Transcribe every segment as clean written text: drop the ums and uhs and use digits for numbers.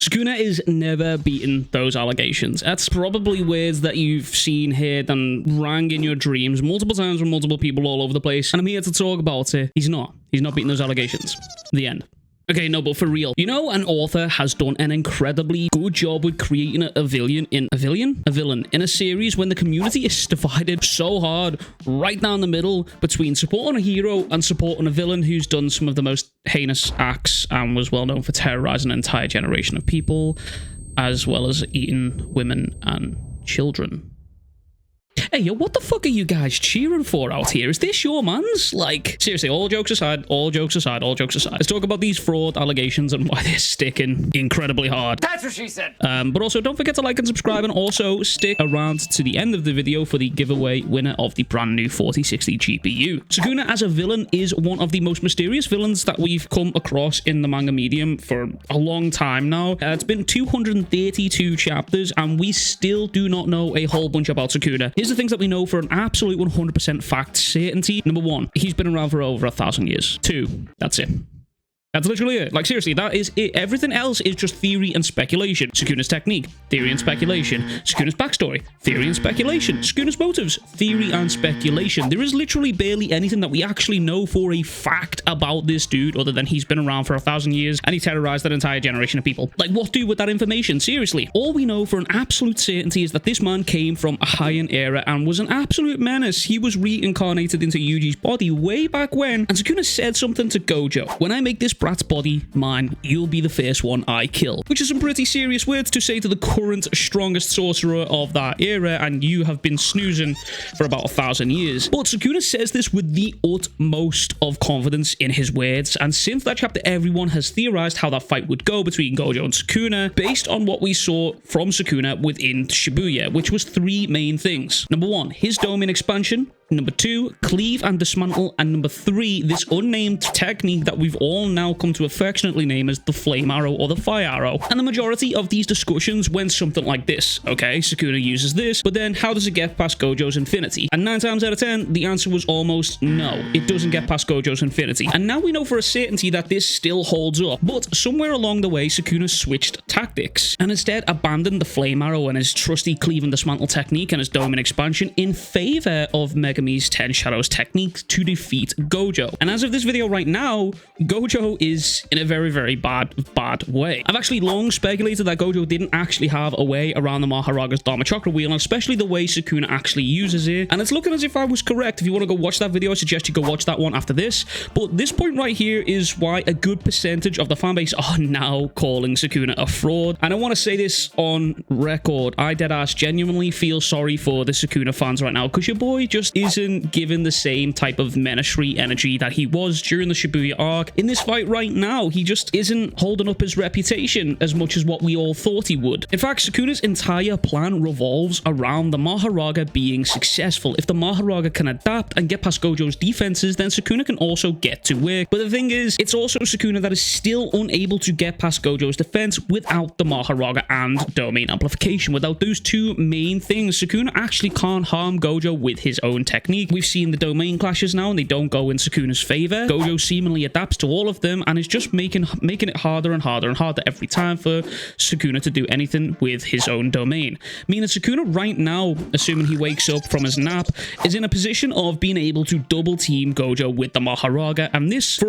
Sukuna is never beaten those allegations. That's probably words that you've seen, heard, and rang in your dreams multiple times from multiple people all over the place. And I'm here to talk about it. He's not beating those allegations. The end. Okay, no, but for real, you know, an author has done an incredibly good job with creating a villain in a series when the community is divided so hard right down the middle between supporting a hero and supporting a villain who's done some of the most heinous acts and was well known for terrorizing an entire generation of people, as well as eating women and children. Hey, yo, what the fuck are you guys cheering for out here? Is this your man's? Like, seriously, all jokes aside, let's talk about these fraud allegations and why they're sticking incredibly hard. That's what she said. But also, don't forget to like and subscribe, and also stick around to the end of the video for the giveaway winner of the brand new 4060 GPU. Sukuna as a villain is one of the most mysterious villains that we've come across in the manga medium for a long time now. It's been 232 chapters, and we still do not know a whole bunch about Sukuna. Here's the things that we know for an absolute 100% fact certainty. Number 1, he's been around for over 1,000 years. 2, that's it. That's literally it. Like, seriously, that is it. Everything else is just theory and speculation. Sukuna's technique, theory and speculation. Sukuna's backstory, theory and speculation. Sukuna's motives, theory and speculation. There is literally barely anything that we actually know for a fact about this dude other than he's been around for 1,000 years and he terrorized an entire generation of people. Like, what do with that information? Seriously. All we know for an absolute certainty is that this man came from a Heian era and was an absolute menace. He was reincarnated into Yuji's body way back when, and Sukuna said something to Gojo. When I make this brat's body mine, you'll be the first one I kill. Which is some pretty serious words to say to the current strongest sorcerer of that era, and you have been snoozing for about 1,000 years. But Sukuna says this with the utmost of confidence in his words, and since that chapter everyone has theorized how that fight would go between Gojo and Sukuna based on what we saw from Sukuna within Shibuya, which was 3 main things. Number 1, his domain expansion. Number 2, cleave and dismantle. And number 3, this unnamed technique that we've all now come to affectionately name as the flame arrow or the fire arrow. And the majority of these discussions went something like this. Okay, Sukuna uses this, but then how does it get past Gojo's infinity? And 9 times out of 10, the answer was almost no. It doesn't get past Gojo's infinity. And now we know for a certainty that this still holds up. But somewhere along the way, Sukuna switched tactics and instead abandoned the flame arrow and his trusty cleave and dismantle technique and his domain expansion in favor of Megami's 10 Shadows technique to defeat Gojo. And as of this video right now, Gojo is in a very, very bad way. I've actually long speculated that Gojo didn't actually have a way around the Maharaga's Dharma Chakra wheel, and especially the way Sukuna actually uses it. And it's looking as if I was correct. If you want to go watch that video, I suggest you go watch that one after this. But this point right here is why a good percentage of the fanbase are now calling Sukuna a fraud. And I want to say this on record. I deadass genuinely feel sorry for the Sukuna fans right now, because your boy just isn't given the same type of menacing energy that he was during the Shibuya arc. In this fight right now, he just isn't holding up his reputation as much as what we all thought he would. In fact, Sukuna's entire plan revolves around the Mahoraga being successful. If the Mahoraga can adapt and get past Gojo's defenses, then Sukuna can also get to work. But the thing is, it's also Sukuna that is still unable to get past Gojo's defense without the Mahoraga and domain amplification. Without those 2 main things, Sukuna actually can't harm Gojo with his own technique. We've seen the domain clashes now, and they don't go in Sukuna's favor. Gojo seemingly adapts to all of them and is just making it harder and harder and harder every time for Sukuna to do anything with his own domain. Meaning Sukuna right now, assuming he wakes up from his nap, is in a position of being able to double team Gojo with the Mahoraga, and this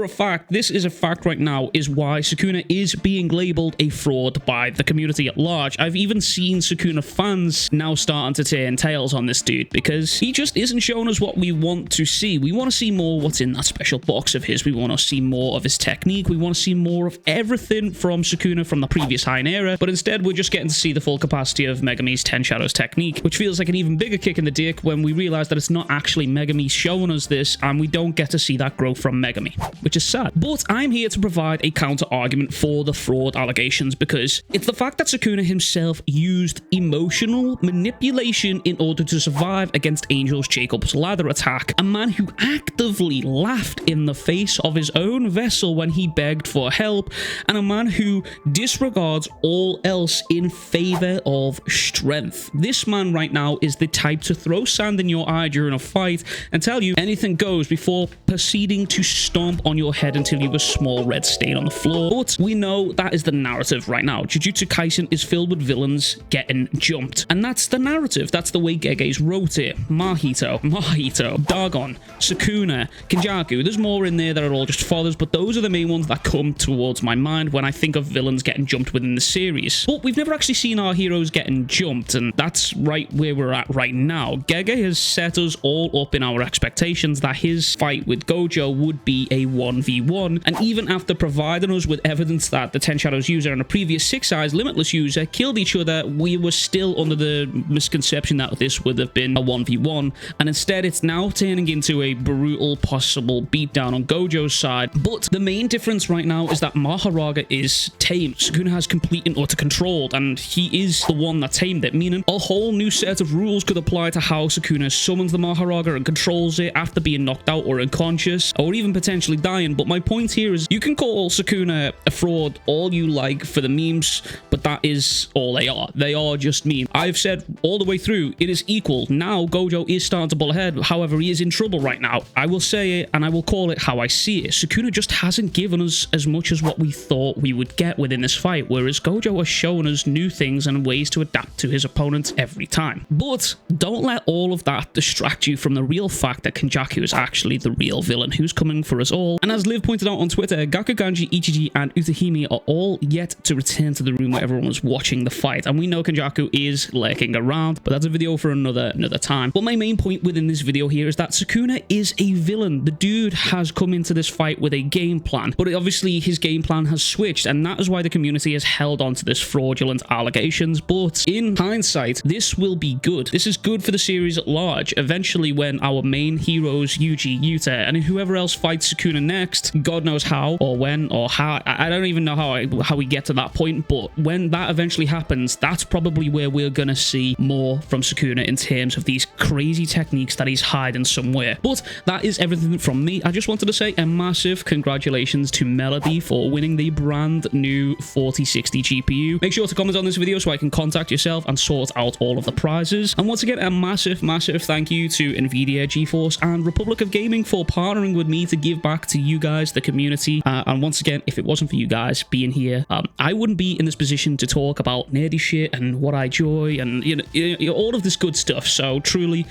is a fact right now, is why Sukuna is being labeled a fraud by the community at large. I've even seen Sukuna fans now starting to turn tails on this dude because he just isn't showing us what we want to see. We want to see more what's in that special box of his. We want to see more of his technique. We want to see more of everything from Sukuna from the previous Heian era, but instead we're just getting to see the full capacity of Megami's 10 Shadows technique, which feels like an even bigger kick in the dick when we realize that it's not actually Megami showing us this, and we don't get to see that growth from Megami, which is sad. But I'm here to provide a counter argument for the fraud allegations, because it's the fact that Sukuna himself used emotional manipulation in order to survive against Angel's Jacob Jacob's ladder attack, a man who actively laughed in the face of his own vessel when he begged for help, and a man who disregards all else in favor of strength. This man right now is the type to throw sand in your eye during a fight and tell you anything goes before proceeding to stomp on your head until you have a small red stain on the floor. But we know that is the narrative right now. Jujutsu Kaisen is filled with villains getting jumped, and that's the narrative. That's the way Gege's wrote it. Mahito, Dagon, Sukuna, Kenjaku. There's more in there that are all just fathers, but those are the main ones that come towards my mind when I think of villains getting jumped within the series. But we've never actually seen our heroes getting jumped, and that's right where we're at right now. Gege has set us all up in our expectations that his fight with Gojo would be a 1v1, and even after providing us with evidence that the 10 Shadows user and a previous 6 Eyes Limitless user killed each other, we were still under the misconception that this would have been a 1v1, and instead it's now turning into a brutal possible beatdown on Gojo's side. But the main difference right now is that Mahoraga is tamed. Sukuna has complete and utter control, and he is the one that tamed it, meaning a whole new set of rules could apply to how Sukuna summons the Mahoraga and controls it after being knocked out or unconscious, or even potentially dying. But my point here is you can call Sukuna a fraud all you like for the memes, but that is all they are. They are just memes. I've said all the way through, it is equal. Now Gojo is starting to pull ahead. However, he is in trouble right now. I will say it, and I will call it how I see it. Sukuna just hasn't given us as much as what we thought we would get within this fight, whereas Gojo has shown us new things and ways to adapt to his opponents every time. But don't let all of that distract you from the real fact that Kenjaku is actually the real villain who's coming for us all. And as Liv pointed out on Twitter, Gakuganji, Ichiji, and Utahime are all yet to return to the room where everyone was watching the fight, and we know Kenjaku is lurking around, but that's a video for another time. But my main point within this video here is that Sukuna is a villain. The dude has come into this fight with a game plan, but obviously his game plan has switched, and that is why the community has held on to this fraudulent allegations. But in hindsight, this will be good. This is good for the series at large. Eventually, when our main heroes, Yuji, Yuta, and whoever else fights Sukuna next, God knows how or when or how, I don't even know how we get to that point, but when that eventually happens, that's probably where we're gonna see more from Sukuna in terms of these crazy techniques that he's hiding somewhere. But that is everything from me. I just wanted to say a massive congratulations to Melody for winning the brand new 4060 GPU. Make sure to comment on this video so I can contact yourself and sort out all of the prizes. And once again, a massive thank you to Nvidia, GeForce, and Republic of Gaming for partnering with me to give back to you guys, the community. And once again, if it wasn't for you guys being here, I wouldn't be in this position to talk about nerdy shit and what I enjoy and you know all of this good stuff. So truly,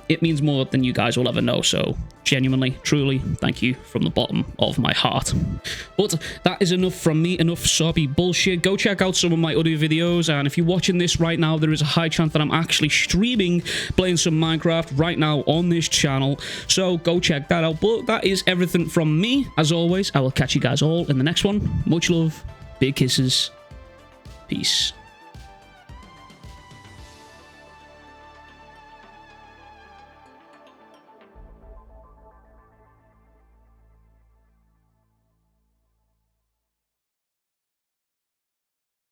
it means more than you guys will ever know. So genuinely, truly, thank you from the bottom of my heart. But that is enough from me, enough soppy bullshit. Go check out some of my other videos, and if you're watching this right now, there is a high chance that I'm actually streaming playing some Minecraft right now on this channel, so go check that out. But that is everything from me. As always, I will catch you guys all in the next one. Much love, big kisses, peace.